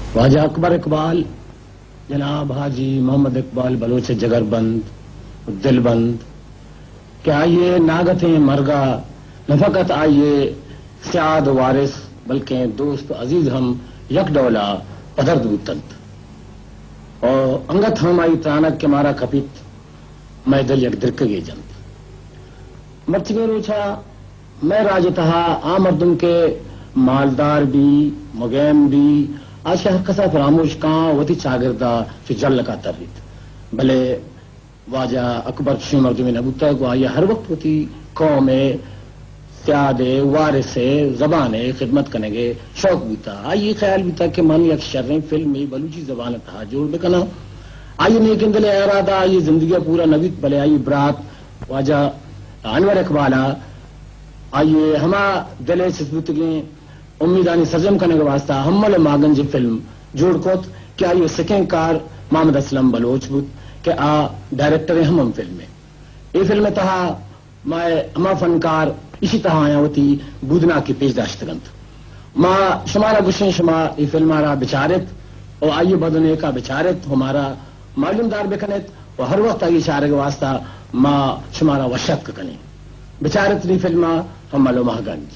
ख्वाजा अकबर इकबाल, जनाब हाजी मोहम्मद इकबाल बलोच जगरबंद दिलबंद कि आइए नागतें मरगा न फकत आइए सियाद वारिस बल्कि दोस्त अजीज हम यक डौला पदर दूतंत और अंगत हम आई तानक के मारा कपित मैं दल यक दिरक गे जंत मर्चगे रोछा मैं राजतहा आमर्दुम के मालदार भी मुगैम भी आशा कसा फरामोश का वती चागिरदा जो जल का तरीत भले वाजा अकबर मर्दुम नबूता को आइए हर वक्त वती कौम त्यादे वारिस जबान खिदमत करने के शौक भी था। आइए ख्याल भी था कि मन यक शर्रें फिल्म में बलूची जबान था जोड़ बेकना आइए नेकिन दिले इरादा आइए जिंदगी पूरा नबीत भले आइए बरात वाजा अनवर इकबाला आइए हमा दिले सिस्बुतगे उम्मीदानी सजम करने के वास्ता हमल मागन जी फिल्म जोड़ कोत क्या ये सेकेंड कार मोहम्मद असलम बलोच बुत के आ डायरेक्टर हम फिल्म में ये फिल्म तहा मैं हमा फनकार इसी तरह आया होती बुदना की पेशदाश्त गंत माँ शुमारा गुस्से शुमा ये फिल्म हमारा बिचारित और आइए बदने का बिचारित हमारा मालूमदार बेखनित और हर वक्त आई इशारे के वास्ता माँ शुमारा वशत कने बिचारित नी फिल्म हम मालूम गंज